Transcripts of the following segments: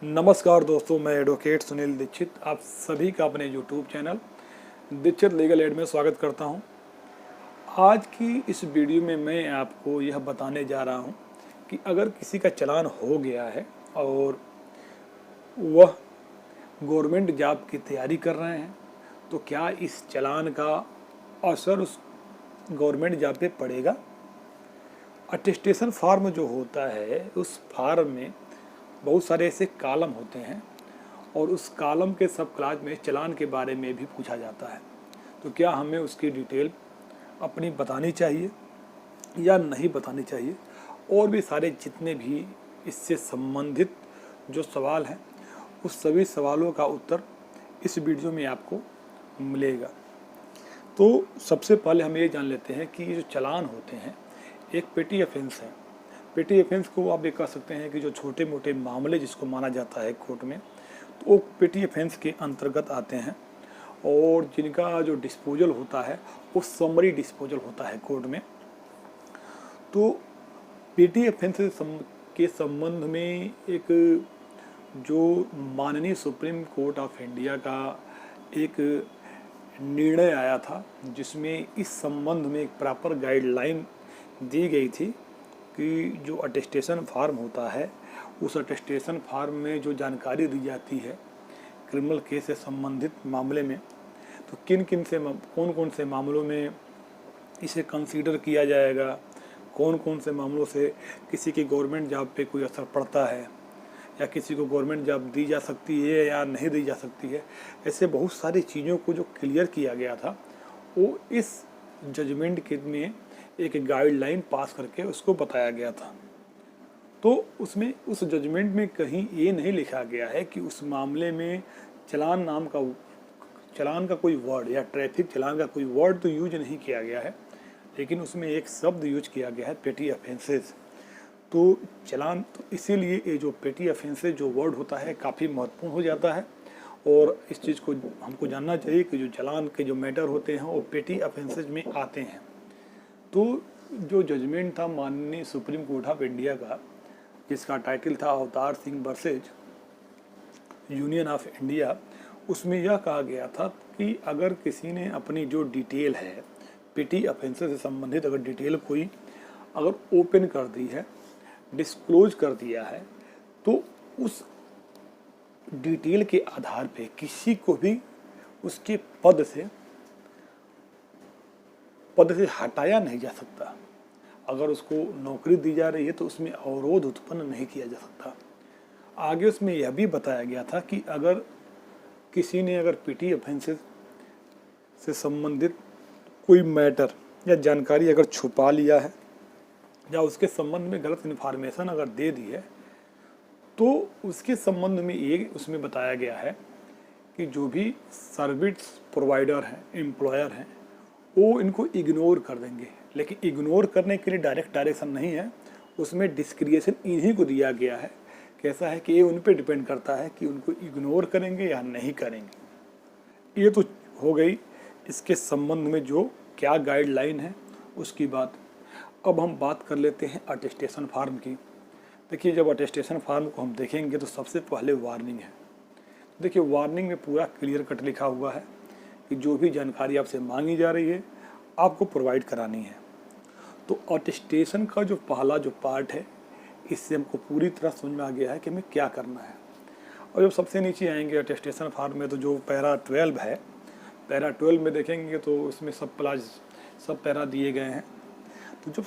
नमस्कार दोस्तों, मैं एडवोकेट सुनील दीक्षित आप सभी का अपने YouTube channel Dixit legal aid में स्वागत करता हूं। आज की इस वीडियो में मैं आपको यह बताने जा रहा हूं कि अगर किसी का चालान हो गया है और वह गवर्नमेंट जॉब की तैयारी कर रहे हैं तो क्या इस चालान का असर उस गवर्नमेंट जॉब पे पड़ेगा। अटेस्टेशन फॉर्म जो होता है उस फॉर्म में बहुत सारे ऐसे कॉलम होते हैं और उस कॉलम के सब क्लास में चालान के बारे में भी पूछा जाता है। तो क्या हमें उसकी डिटेल अपनी बतानी चाहिए या नहीं बतानी चाहिए, और भी सारे जितने भी इससे संबंधित जो सवाल हैं उस सभी सवालों का उत्तर इस वीडियो में आपको मिलेगा। तो सबसे पहले हम ये जान लेते हैं कि ये जो चालान होते हैं एक पेटी ऑफेंस है। पेटी ऑफेंस को आप ये कह सकते हैं कि जो छोटे मोटे मामले जिसको माना जाता है कोर्ट में, तो वो पेटी ऑफेंस के अंतर्गत आते हैं और जिनका जो डिस्पोजल होता है वो समरी डिस्पोजल होता है कोर्ट में। तो पेटी ऑफेंस के संबंध में एक जो माननीय सुप्रीम कोर्ट ऑफ इंडिया का एक निर्णय आया था जिसमें इस संबंध में एक प्रॉपर गाइडलाइन दी गई थी कि जो अटेस्टेशन फार्म होता है उस अटेस्टेशन फार्म में जो जानकारी दी जाती है क्रिमिनल केस से संबंधित मामले में, तो कौन कौन से मामलों में इसे कंसीडर किया जाएगा, कौन कौन से मामलों से किसी की गवर्नमेंट जॉब पे कोई असर पड़ता है या किसी को गवर्नमेंट जॉब दी जा सकती है या नहीं दी जा सकती है, ऐसे बहुत सारी चीज़ों को जो क्लियर किया गया था वो इस जजमेंट के में एक गाइडलाइन पास करके उसको बताया गया था। तो उसमें उस जजमेंट में कहीं ये नहीं लिखा गया है कि उस मामले में चालान का कोई वर्ड या ट्रैफिक चालान का कोई वर्ड तो यूज नहीं किया गया है, लेकिन उसमें एक शब्द यूज किया गया है पेटी ऑफेंसेस। तो चालान तो इसीलिए ये जो पेटी ऑफेंसेस जो वर्ड होता है काफ़ी महत्वपूर्ण हो जाता है और इस चीज़ को हमको जानना चाहिए कि जो चालान के जो मैटर होते हैं वो पेटी ऑफेंसेस में आते हैं। तो जो जजमेंट था माननीय सुप्रीम कोर्ट ऑफ इंडिया का जिसका टाइटल था Avtar Singh versus union of India, उसमें यह कहा गया था कि अगर किसी ने अपनी जो डिटेल है पेटी ऑफेंसेस से संबंधित अगर डिटेल कोई अगर ओपन कर दी है, डिस्क्लोज कर दिया है, तो उस डिटेल के आधार पे किसी को भी उसके पद से हटाया नहीं जा सकता। अगर उसको नौकरी दी जा रही है तो उसमें अवरोध उत्पन्न नहीं किया जा सकता। आगे उसमें यह भी बताया गया था कि अगर किसी ने अगर पेटी ऑफेंसेस से संबंधित कोई मैटर या जानकारी अगर छुपा लिया है या उसके संबंध में गलत इन्फॉर्मेशन अगर दे दी है तो उसके संबंध में ये उसमें बताया गया है कि जो भी सर्विस प्रोवाइडर हैं, एम्प्लॉयर हैं, वो इनको इग्नोर कर देंगे। लेकिन इग्नोर करने के लिए डायरेक्शन नहीं है, उसमें डिस्क्रिएशन इन्हीं को दिया गया है। कैसा है कि ये उन पे डिपेंड करता है कि उनको इग्नोर करेंगे या नहीं करेंगे। ये तो हो गई इसके संबंध में जो क्या गाइडलाइन है उसकी बात। अब हम बात कर लेते हैं अटेस्टेशन फार्म की। देखिए, जब अटेस्टेशन फार्म को हम देखेंगे तो सबसे पहले वार्निंग है। देखिए, वार्निंग में पूरा क्लियर कट लिखा हुआ है कि जो भी जानकारी आपसे मांगी जा रही है आपको प्रोवाइड करानी है। तो अटेस्टेशन का जो पहला जो पार्ट है इससे हमको पूरी तरह समझ में आ गया है कि हमें क्या करना है। और जब सबसे नीचे आएंगे अटेस्टेशन फॉर्म में तो जो पैरा 12 है, पैरा 12 में देखेंगे तो उसमें सब पैरा दिए गए हैं। तो जब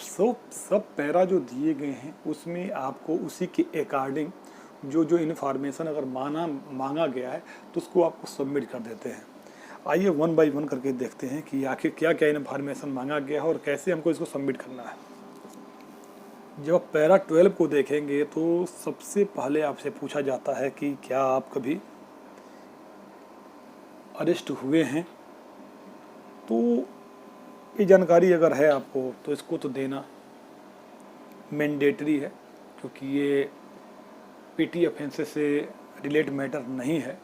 सब पैरा जो दिए गए हैं उसमें आपको उसी के अकॉर्डिंग जो इन्फॉर्मेशन अगर मांगा गया है तो उसको आपको सबमिट कर देते हैं। आइए 1 बाय 1 करके देखते हैं कि आखिर क्या क्या इन्फॉर्मेशन मांगा गया है और कैसे हमको इसको सबमिट करना है। जब आप पैरा 12 को देखेंगे तो सबसे पहले आपसे पूछा जाता है कि क्या आप कभी अरेस्ट हुए हैं। तो ये जानकारी अगर है आपको तो इसको तो देना मैंडेटरी है, क्योंकि ये पेटी ऑफेंसेस से रिलेटेड मैटर नहीं है।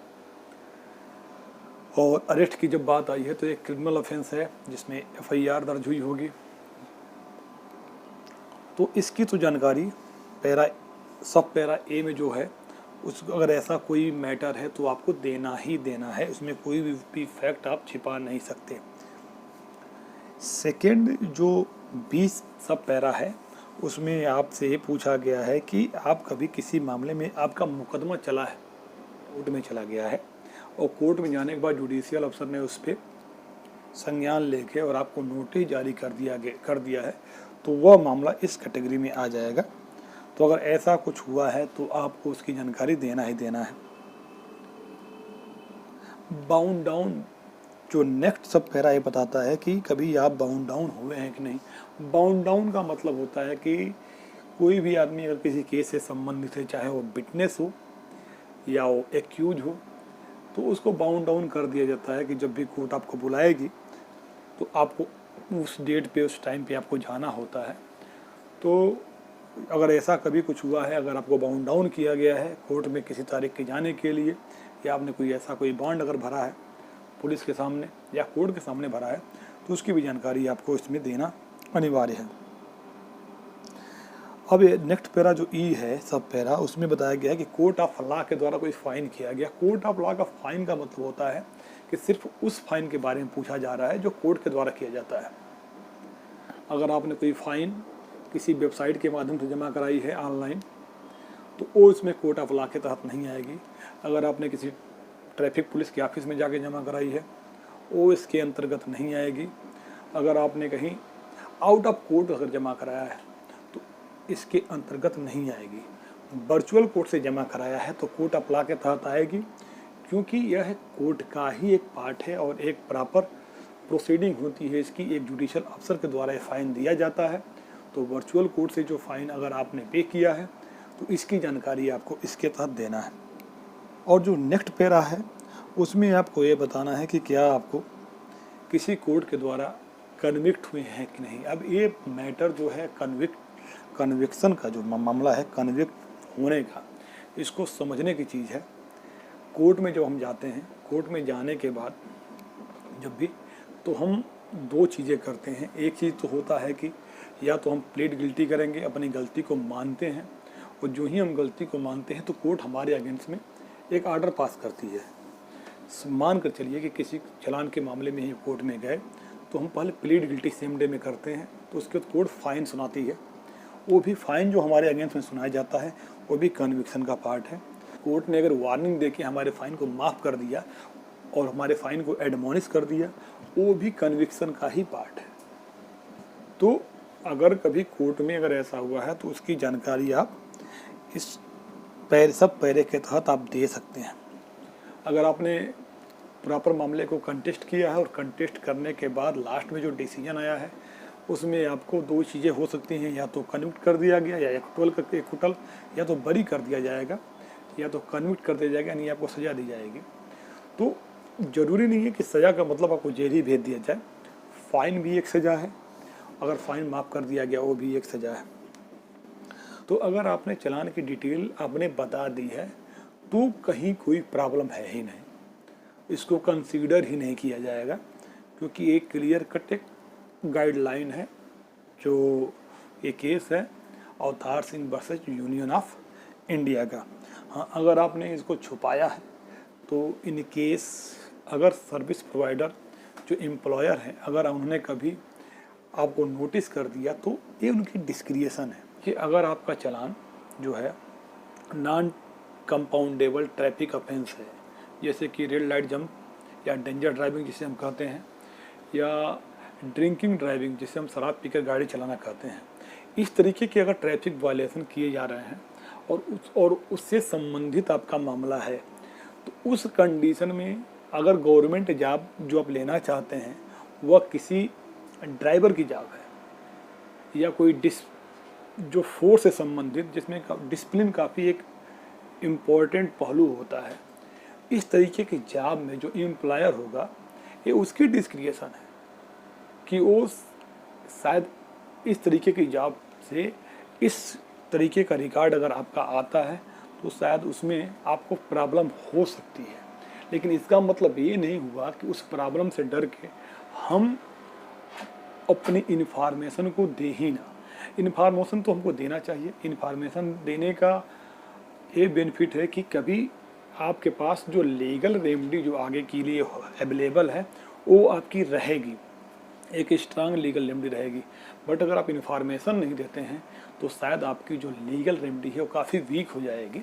और अरेस्ट की जब बात आई है तो एक क्रिमिनल ऑफेंस है जिसमें FIR दर्ज हुई होगी। तो इसकी तो जानकारी पैरा ए में जो है उस अगर ऐसा कोई मैटर है तो आपको देना ही देना है, उसमें कोई भी फैक्ट आप छिपा नहीं सकते। सेकंड जो 20 सब पैरा है उसमें आपसे ये पूछा गया है कि आप कभी किसी मामले में आपका मुकदमा चला है, कोर्ट में चला गया है और कोर्ट में जाने के बाद जुडिशियल अफसर ने उस पर संज्ञान लेके और आपको नोटिस जारी कर दिया है तो वह मामला इस कैटेगरी में आ जाएगा। तो अगर ऐसा कुछ हुआ है तो आपको उसकी जानकारी देना ही देना है। बाउंड डाउन जो नेक्स्ट सब पैरा ये बताता है कि कभी आप बाउंड डाउन हुए हैं कि नहीं। बाउंड डाउन का मतलब होता है कि कोई भी आदमी अगर किसी केस से संबंधित है, चाहे वो विटनेस हो या वो एक्यूज हो, तो उसको बाउंड डाउन कर दिया जाता है कि जब भी कोर्ट आपको बुलाएगी तो आपको उस डेट पे उस टाइम पे आपको जाना होता है। तो अगर ऐसा कभी कुछ हुआ है, अगर आपको बाउंड डाउन किया गया है कोर्ट में किसी तारीख के जाने के लिए, या आपने कोई ऐसा कोई बॉन्ड अगर भरा है पुलिस के सामने या कोर्ट के सामने भरा है, तो उसकी भी जानकारी आपको इसमें देना अनिवार्य है। अब ये नेक्स्ट पैरा जो ई है सब पैरा, उसमें बताया गया है कि कोर्ट ऑफ लॉ के द्वारा कोई फाइन किया गया। कोर्ट ऑफ लॉ का फाइन का मतलब होता है कि सिर्फ उस फाइन के बारे में पूछा जा रहा है जो कोर्ट के द्वारा किया जाता है। अगर आपने कोई फाइन किसी वेबसाइट के माध्यम से जमा कराई है ऑनलाइन, तो वो इसमें कोर्ट ऑफ लॉ के तहत नहीं आएगी। अगर आपने किसी ट्रैफिक पुलिस के ऑफिस में जाके जमा कराई है, वो इसके अंतर्गत नहीं आएगी। अगर आपने कहीं आउट ऑफ कोर्ट अगर जमा कराया है तो इसके अंतर्गत नहीं आएगी। वर्चुअल कोर्ट से जमा कराया है तो कोर्ट ऑफ लॉ के तहत आएगी, क्योंकि यह कोर्ट का ही एक पार्ट है और एक प्रॉपर प्रोसीडिंग होती है इसकी। एक जुडिशियल अफसर के द्वारा फाइन दिया जाता है। तो वर्चुअल कोर्ट से जो फाइन अगर आपने पे किया है तो इसकी जानकारी आपको इसके तहत देना है। और जो नेक्स्ट पैरा है उसमें आपको ये बताना है कि क्या आपको किसी कोर्ट के द्वारा कन्विक्ट हुए हैं कि नहीं। अब ये मैटर जो है कन्विक्शन का जो मामला है, कन्विक्ट होने का, इसको समझने की चीज़ है। कोर्ट में जब हम जाते हैं, कोर्ट में जाने के बाद जब भी, तो हम दो चीज़ें करते हैं। एक चीज़ तो होता है कि या तो हम प्लीड गिल्टी करेंगे, अपनी गलती को मानते हैं, और जो ही हम गलती को मानते हैं तो कोर्ट हमारे अगेंस्ट में एक आर्डर पास करती है। मान कर चलिए कि किसी चलान के मामले में ही कोर्ट में गए तो हम पहले प्लीड गिल्टी सेम डे में करते हैं, तो उसके बाद कोर्ट फाइन सुनाती है। वो भी फाइन जो हमारे अगेंस्ट में सुनाया जाता है वो भी कन्विक्शन का पार्ट है। कोर्ट ने अगर वार्निंग दे के हमारे फाइन को माफ़ कर दिया और हमारे फाइन को एडमोनिश कर दिया, वो भी कन्विक्शन का ही पार्ट है। तो अगर कभी कोर्ट में अगर ऐसा हुआ है तो उसकी जानकारी आप इस सब पैरे के तहत आप दे सकते हैं। अगर आपने प्रॉपर मामले को कंटेस्ट किया है और कंटेस्ट करने के बाद लास्ट में जो डिसीजन आया है उसमें आपको दो चीज़ें हो सकती हैं, या तो कन्विक्ट कर दिया गया या एक्विटल या तो बरी कर दिया जाएगा, या तो कन्विक्ट कर दिया जाएगा, यानी आपको सज़ा दी जाएगी। तो ज़रूरी नहीं है कि सज़ा का मतलब आपको जेल ही भेज दिया जाए। फ़ाइन भी एक सज़ा है, अगर फ़ाइन माफ़ कर दिया गया वो भी एक सज़ा है। तो अगर आपने चालान की डिटेल आपने बता दी है तो कहीं कोई प्रॉब्लम है ही नहीं, इसको कंसीडर ही नहीं किया जाएगा, क्योंकि एक क्लियर कट एक गाइडलाइन है। जो ये केस है Avtar Singh versus union of India का। हाँ, अगर आपने इसको छुपाया है तो इन केस अगर सर्विस प्रोवाइडर जो एम्प्लॉयर हैं अगर उन्होंने कभी आपको नोटिस कर दिया तो ये उनकी डिस्क्रिएशन है कि अगर आपका चालान जो है नॉन कंपाउंडेबल ट्रैफिक ऑफेंस है, जैसे कि रेड लाइट जंप या डेंजर ड्राइविंग जिसे हम कहते हैं, या ड्रिंकिंग ड्राइविंग जिसे हम शराब पीकर गाड़ी चलाना कहते हैं, इस तरीके के अगर ट्रैफिक वायलेशन किए जा रहे हैं और उससे संबंधित आपका मामला है, तो उस कंडीशन में अगर गवर्नमेंट जॉब जो आप लेना चाहते हैं वह किसी ड्राइवर की जॉब है या कोई जो फोर्स से संबंधित जिसमें डिसिप्लिन काफ़ी एक इम्पोर्टेंट पहलू होता है, इस तरीके की जॉब में जो एम्प्लॉयर होगा ये उसकी डिस्क्रिएशन है कि वो शायद इस तरीके की जॉब से इस तरीके का रिकॉर्ड अगर आपका आता है तो शायद उसमें आपको प्रॉब्लम हो सकती है। लेकिन इसका मतलब ये नहीं हुआ कि उस प्रॉब्लम से डर के हम अपनी इन्फॉर्मेशन को दे ही ना। इन्फॉर्मेशन तो हमको देना चाहिए। इन्फॉर्मेशन देने का ये बेनिफिट है कि कभी आपके पास जो लीगल रेमेडी जो आगे के लिए अवेलेबल है वो आपकी रहेगी, एक स्ट्रांग लीगल रेमेडी रहेगी। बट अगर आप इन्फॉर्मेशन नहीं देते हैं तो शायद आपकी जो लीगल रेमेडी है वो काफ़ी वीक हो जाएगी।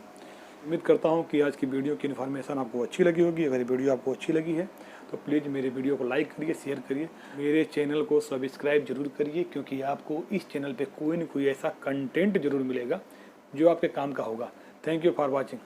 उम्मीद करता हूँ कि आज की वीडियो की इन्फॉर्मेशन आपको अच्छी लगी होगी। अगर ये वीडियो आपको अच्छी लगी है तो प्लीज़ मेरे वीडियो को लाइक करिए, शेयर करिए, मेरे चैनल को सब्सक्राइब जरूर करिए, क्योंकि आपको इस चैनल पे कोई न कोई ऐसा कंटेंट जरूर मिलेगा जो आपके काम का होगा। Thank you for watching.